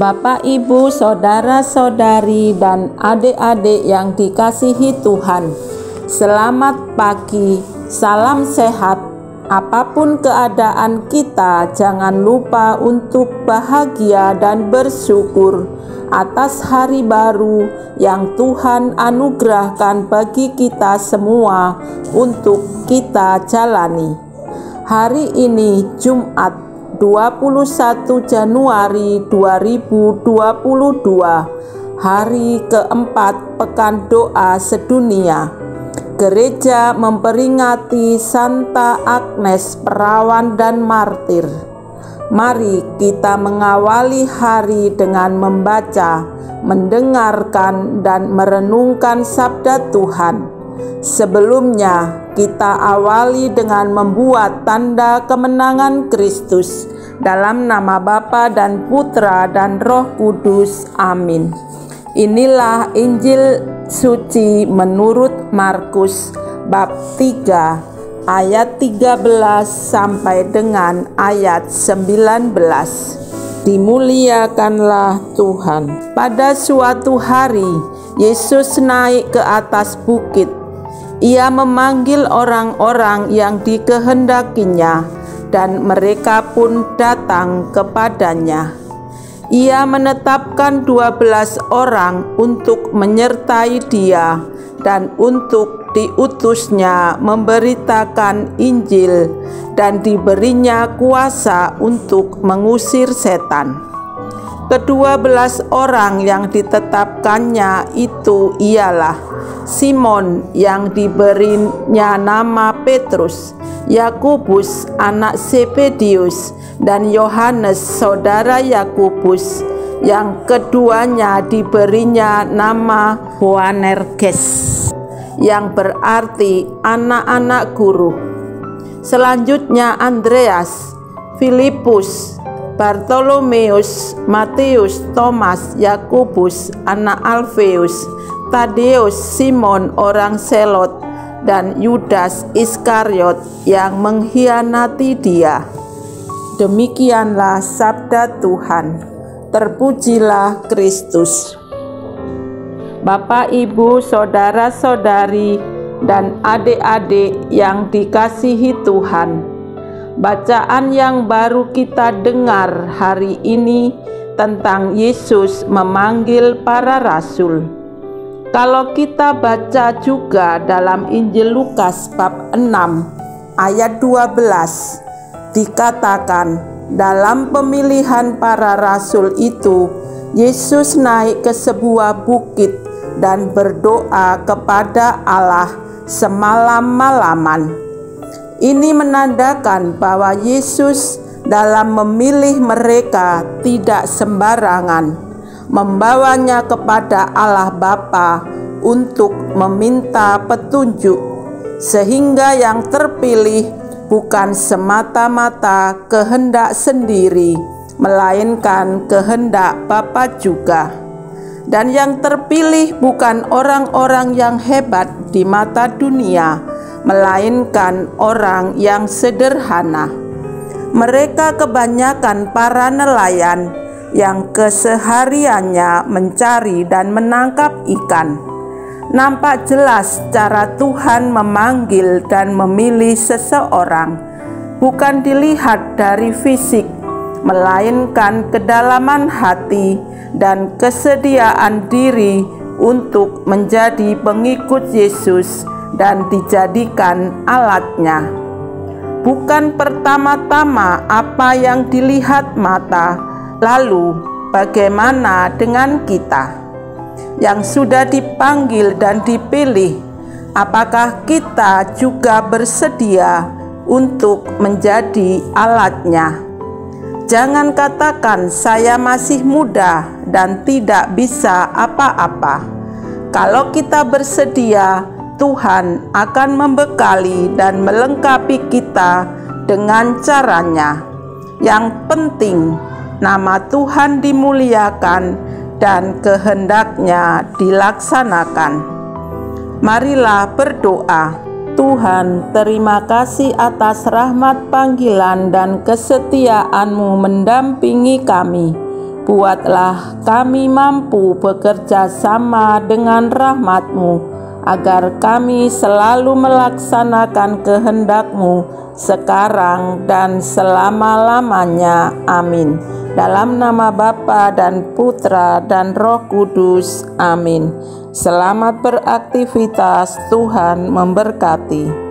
Bapak, Ibu, saudara-saudari, dan adik-adik yang dikasihi Tuhan, selamat pagi, salam sehat. Apapun keadaan kita, jangan lupa untuk bahagia dan bersyukur atas hari baru yang Tuhan anugerahkan bagi kita semua untuk kita jalani. Hari ini Jumat 21 Januari 2022, hari keempat Pekan Doa Sedunia. Gereja memperingati Santa Agnes Perawan dan Martir. Mari kita mengawali hari dengan membaca, mendengarkan, dan merenungkan sabda Tuhan. Sebelumnya, kita awali dengan membuat tanda kemenangan Kristus. Dalam nama Bapa dan Putra dan Roh Kudus. Amin. Inilah Injil suci menurut Markus bab 3 ayat 13 sampai dengan ayat 19. Dimuliakanlah Tuhan. Pada suatu hari, Yesus naik ke atas bukit. Ia memanggil orang-orang yang dikehendakinya, dan mereka pun datang kepadanya. Ia menetapkan 12 orang untuk menyertai dia dan untuk diutusnya memberitakan Injil, dan diberinya kuasa untuk mengusir setan. Ke-12 orang yang ditetapkannya itu ialah Simon yang diberinya nama Petrus, Yakobus anak Zebedius, dan Yohanes saudara Yakobus, yang keduanya diberinya nama Boanerges, yang berarti anak-anak guru. Selanjutnya Andreas, Filipus, Bartolomeus, Matius, Thomas, Yakobus anak Alfeus, Tadeus, Simon orang Selot, dan Yudas Iskariot yang mengkhianati dia. Demikianlah sabda Tuhan. Terpujilah Kristus. Bapak, Ibu, saudara-saudari, dan adik-adik yang dikasihi Tuhan, bacaan yang baru kita dengar hari ini tentang Yesus memanggil para rasul. Kalau kita baca juga dalam Injil Lukas bab 6 ayat 12, dikatakan dalam pemilihan para rasul itu, Yesus naik ke sebuah bukit dan berdoa kepada Allah semalam-malaman. Ini menandakan bahwa Yesus dalam memilih mereka tidak sembarangan, membawanya kepada Allah Bapa untuk meminta petunjuk, sehingga yang terpilih bukan semata-mata kehendak sendiri, melainkan kehendak Bapa juga. Dan yang terpilih bukan orang-orang yang hebat di mata dunia, melainkan orang yang sederhana. Mereka kebanyakan para nelayan yang kesehariannya mencari dan menangkap ikan. Nampak jelas cara Tuhan memanggil dan memilih seseorang, bukan dilihat dari fisik, melainkan kedalaman hati dan kesediaan diri untuk menjadi pengikut Yesus dan dijadikan alatnya. Bukan pertama-tama apa yang dilihat mata. Lalu bagaimana dengan kita yang sudah dipanggil dan dipilih? Apakah kita juga bersedia untuk menjadi alatnya? Jangan katakan saya masih muda dan tidak bisa apa-apa. Kalau kita bersedia, Tuhan akan membekali dan melengkapi kita dengan caranya. Yang penting, nama Tuhan dimuliakan dan kehendaknya dilaksanakan. Marilah berdoa. Tuhan, terima kasih atas rahmat panggilan dan kesetiaan-Mu mendampingi kami. Buatlah kami mampu bekerja sama dengan rahmat-Mu, agar kami selalu melaksanakan kehendak-Mu sekarang dan selama-lamanya. Amin. Dalam nama Bapa dan Putra dan Roh Kudus. Amin. Selamat beraktivitas, Tuhan memberkati.